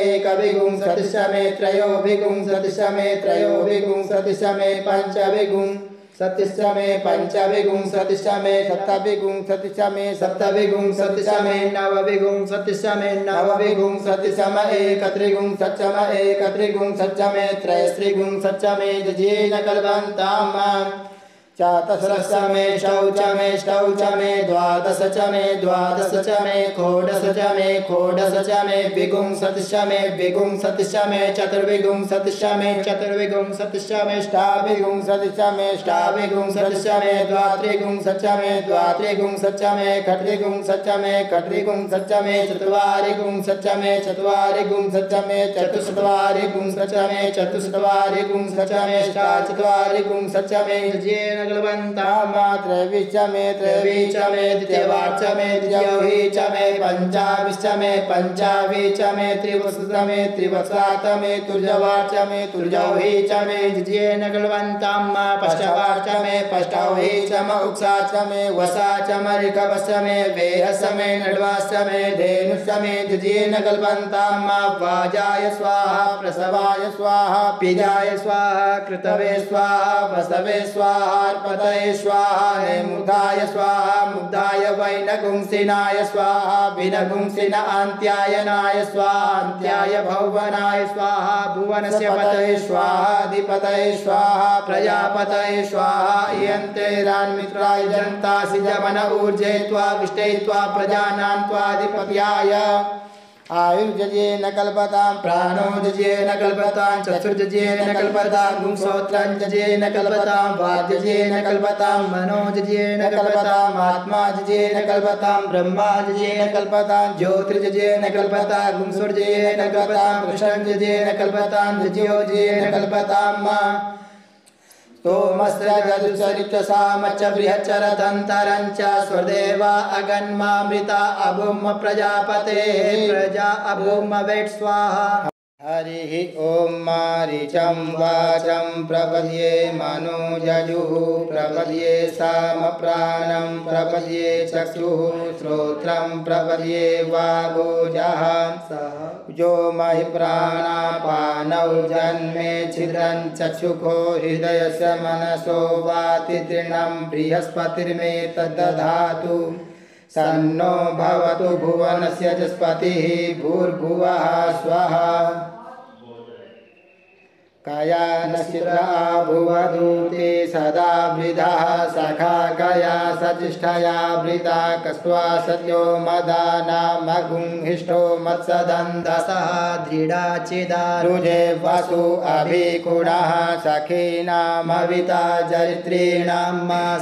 एकविंशतिश्च मे त्रयोविंशतिश्च मे पंचविंशतिश्च मे पंचविंशतिश्च मे सप्तविंशतिश्च मे नवविंशतिश्च म एकत्रिंशच्च मे त्रयस्त्रिंशच्च मे जजेन कल्पन्ताम् चातस्रश्च मे षौच मे द्वादश च मे षोडश च मे विंशतिश्च मे चतुर्विंशतिश्च मे अष्टाविंशतिश्च मे द्वात्रिंशच्च मे खट्रिंशच्च मे चत्वारिंशच्च मे चतुश्चत्वारिंशच्च मे अष्टाचत्वारिंशच्च मे जजेन कल्पन्ताम् त्रयोविंश मे द्वितीयवार्ष मे द्वितीयोहि च मे पंचाविंश मे त्रिवत्सात मे तुर्यवार्ष मे तुर्योहि च मे जजेन कल्पन्ताम् पष्टवार्ष मे पष्टौहि च म उक्षा च मे वसा च म ऋकवश्च मे वेहश्च मे नड्वाश्च मे धेनुश्च मे जजेन कल्पन्ताम् वाजाय स्वाहा प्रसवाय स्वाहा पिजाय स्वाहा कृतवे स्वाहा वसवे स्वाहा पतये स्वाहा नेमुखाय स्वाहा मुग्धाय वैनगुंसिनाय स्वाहा विनगुंसिन अन्त्यायनाय स्वाहा अन्त्याय भुवनाय स्वाहा भुवनस्य पतये स्वाहा अधिपतये स्वाहा प्रजापतये स्वाहा इयन्ते रान्मित्राय जनतासि जमन ऊर्जे त्वा विष्टे त्वा प्रजानां त्वाधिपत्याय आयुर्जजेन कल्पतां प्राणो जजेन कल्पतां चक्षुर्जजेन कल्पतां गुंसोत्रं जजेन कल्पतां वाग्जजेन कल्पतां मनो जजेन कल्पतां आत्मा जजेन कल्पतां ब्रह्मा जजेन कल्पतां ज्योतिर्जजेन कल्पतां गुंसुर्जजेन कल्पतां कृष्णं जजेन कल्पतां जज्योजजेन कल्पतां सोमस्य जदुसरित सामच बृहच्चरदन्तरञ्च स्वदेवा अगन्मामृता अभुम प्रजापते प्रजा अभुम वेट् स्वाहा हरिः ॐ मारीचं वाचं प्रपद्ये मनोजजुः प्रपद्ये सामप्राणं प्रपद्ये चक्षुः श्रोत्रं प्रपद्ये वागोजः जो महि प्राणापानौ जन्मे छिद्रं चक्षुषो हृदयस्य मनसो वाति तृणं बृहस्पतिर्मे तद्दधातु सन्नो भवतु भुवनस्य जस्पतिः भूर्भुवः स्वः कायानश्चित्रा भुवधूते सदा वृधः सखा गया सजिष्ठया वृता कस्त्वा सत्यो मदानामगुंहिष्ठो मत्सदन्दसः दृढाचिदारुजे वसु अभिकुणः सखीनामविता जरित्रीणां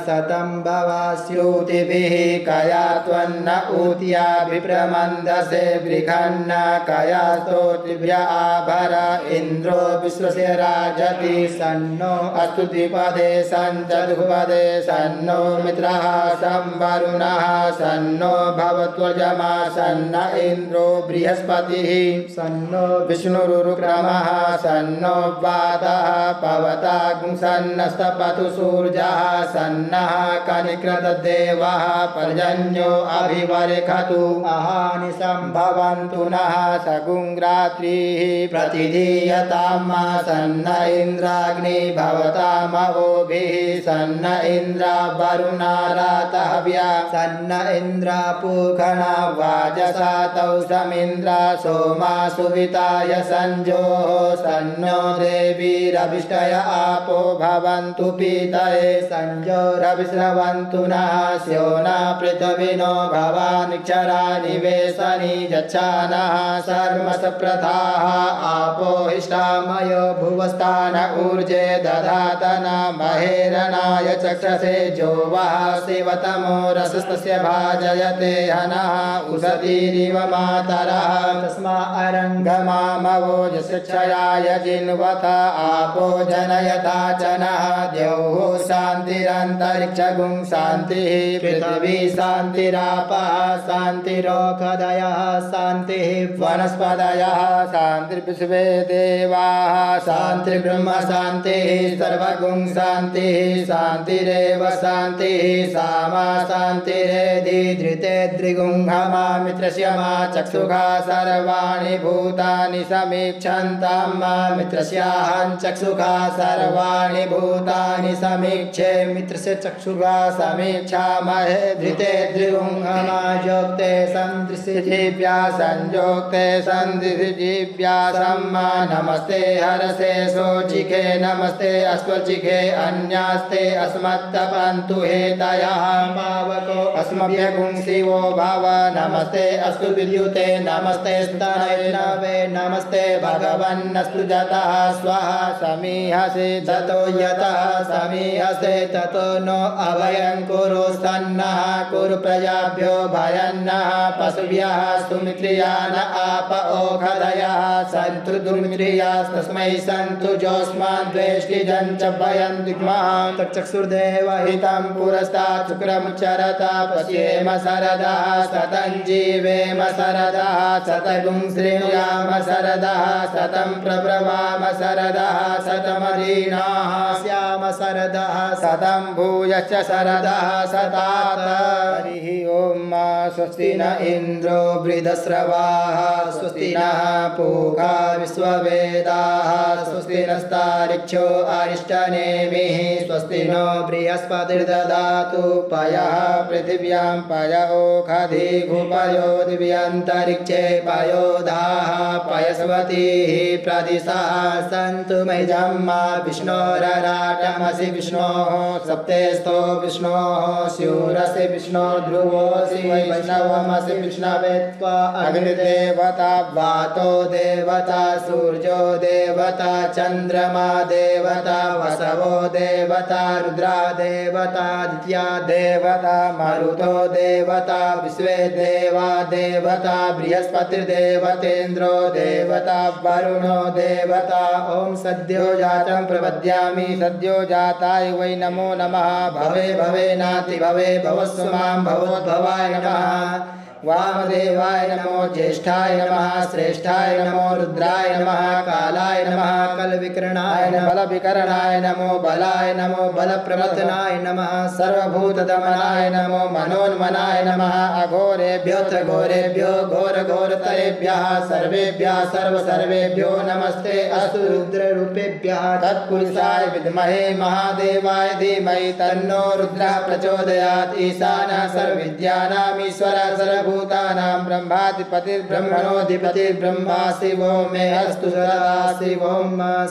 सतं भवास्यूतिभिः कया त्वन्न ऊत्याभिप्रमन्दसे बृहन्न कया स्तोत्रिभ्य आभर इन्द्रो विश्वस्य राजति सन्नो अस्तु द्विपदे सञ्चतुष्पदे सन्नो मित्रः संवरुणः सन्नो भवत्वजमा सन्न इन्द्रो बृहस्पतिः सन्नो विष्णुरुक्रमः सन्नो वातः पवतागुं सन्नस्तपतु सूर्यः सन्नः कनिकृतदेवः पर्जन्यो अभिवर्खतु अहानि सम्भवन्तु नः सगुं रात्रिः प्रतिधीयतां सन्न इन्द्राग्नि भवतामवोभिः सन्न इन्द्रा वरुणा रातहव्या सन्न इन्द्रा पूषणा वाजसातौ समिन्द्रा सोमा सुविताय संजोः सन्नो देवीरभिष्टय आपो भवन्तु पीतये संजोरभिस्रवन्तु नः स्योना पृथ्विनो भवानिक्षरा निवेशनी यच्छानः सर्मसप्रथाः आपो हिष्ठामयो भुवस्थान ऊर्जे दधातन महेरणाय चक्षसे जो वः शिवतमो रसस्तस्य भाजयते हनः उषतीरिव मातरः तस्मा अरङ्गमामवो यशक्षयाय जिन्वथ आपो जनयथा च नः द्यौः शान्तिरन्तरिक्षगुं शान्तिः पृथिवी शान्तिरापः शान्तिरोषधयः शान्तिः वनस्पतयः शान्तिर्विश्वे देवाः शान्तिर्ब्रह्म शान्तिः सर्वगुं शान्तिः शान्तिरेव शान्तिः सामा शान्तिरेधि धृते द्रिगुंहमा मित्रस्य मा चक्षुषा सर्वाणि भूतानि समीक्षन्तां मा मित्रस्याहं चक्षुषा सर्वाणि भूतानि समीक्षे मित्रस्य चक्षुषा समीक्षामहे धृते द्रिगुंहमा योक्ते सन्दृशिजीव्या संयोक्ते सन्दृशिजीव्या सम्मा नमस्ते हरसे सोचिखे नमस्ते अस्वचिखे अन्यास्ते अस्मत्तपन्तु हेतयः पावको अस्मभ्यगुं शिवो भव नमस्ते अस्तु विद्युते नमस्ते स्तनवे नमस्ते भगवन्नस्तु जतः स्वः समीहसे ततो यतः समीहसे ततो नो अभयं कुरु सन्नः कुरु प्रजाभ्यो भयन्नः पशुभ्यः सुमित्रियान आप ओषधयः सन्तु दुर्मित्रियास्तस्मै सन्तु जोष्मान् द्वेष्टिजं च भयं दिग्मः तच्चक्षुर्देव हितं पुरस्तात् शुक्रमुच्चरत पश्येम शरदः शतं जीवेम शरदः शतगुं शृणुयाम शरदः शतं प्रब्रवाम शरदः शतमदीनाः स्याम शरदः शतं भूयश्च शरदः शतात् हरिः ॐ स्वस्ति न इन्द्रो वृद्धश्रवाः स्वस्ति नः पूषा विश्ववेदाः स्वस्ति नस्तारिक्षो अरिष्टनेमिः स्वस्ति नो बृहस्पतिर्ददातु पयः पृथिव्यां पय ओषधिगुपयो दिव्यन्तरिक्षे पयोधाः पयस्वतीः प्रदिशः सन्तु मयिजं मा विष्णोरराटमसि विष्णोः सप्तेस्थो विष्णोः स्यूरसि विष्णो ध्रुवोऽसि वैष्णवमसि विष्णवे त्वा अग्निदेवता वातो देवता सूर्यो देवता चन्द्रमा देवता वसवो देवता रुद्रा देवता आदित्या देवता मरुतो देवता विश्वे देवा देवता बृहस्पतिर्देवतेन्द्रो देवता वरुणो देवता ॐ सद्यो जातं प्रपद्यामि सद्यो जाताय वै नमो नमः भवे भवे नाति भवे भवस्व मां भवोद्भवाय नमः वामदेवाय नमो ज्येष्ठाय नमः श्रेष्ठाय नमो रुद्राय नमः कालाय नमः कलविकरणाय बलविकरणाय नमो बलाय नमो बलप्रवर्तनाय नमः सर्वभूतदमनाय नमो मनोन्मनाय नमः अघोरेभ्योऽथ घोरेभ्यो घोरघोरतरेभ्यः सर्वेभ्यः सर्वसर्वेभ्यो नमस्ते अस्तु रुद्ररूपेभ्यः तत्पुरुषाय विद्महे महादेवाय धीमहि तन्नो रुद्रः प्रचोदयात् ईशानः सर्वविद्यानामीश्वरः सर्वभूतानां ब्रह्माधिपतिर्ब्रह्मणोऽधिपतिर्ब्रह्मा शिवो मे अस्तु सदा शिवो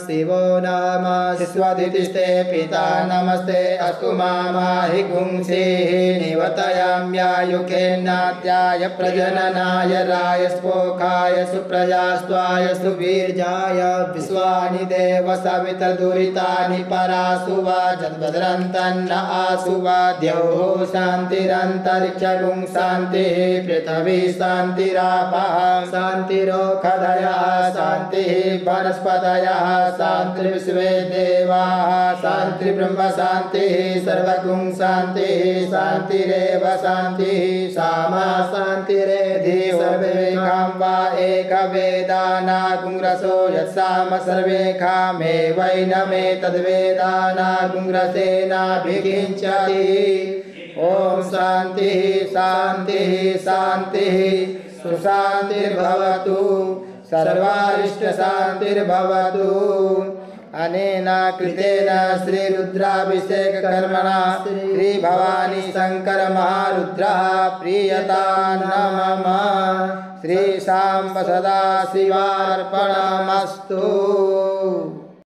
शिवो नाम शिष्वधितिष्ठे पिता नमस्ते अस्तु मामाहि गुंसीः निवतयाम्यायुखेन्नाद्याय प्रजननाय रायस्पोखाय सुप्रजास्त्वाय सुवीर्याय विश्वानि देव सवितदुरितानि परासु वा जद्भद्रन्तन्न आसु वा द्यौः शान्तिरन्तरिक्षगुं शान्तिः पृथिवी शान्तिरापः शान्तिरोषधयः शान्तिः वनस्पतयः शान्तिर्विश्वे देवाः शान्तिर्ब्रह्म शान्तिः सर्वगुण शान्तिः शान्तिरेव शान्तिः सामा शान्तिरेधि सर्वेषां वा एकवेदानागुंरसो यत्साम सर्वेषामेवैनमेतद्वेदानागुंरसेनाभिषिञ्चति ॐ शान्तिः शान्तिः शान्तिः सुशान्तिर्भवतु सर्वारिष्टशान्तिर्भवतु अनेन कृतेन श्रीरुद्राभिषेककर्मणा श्रीभवानी शङ्करमहारुद्रः प्रीयतां मम श्रीशाम्ब सदाशिवार्पणमस्तु।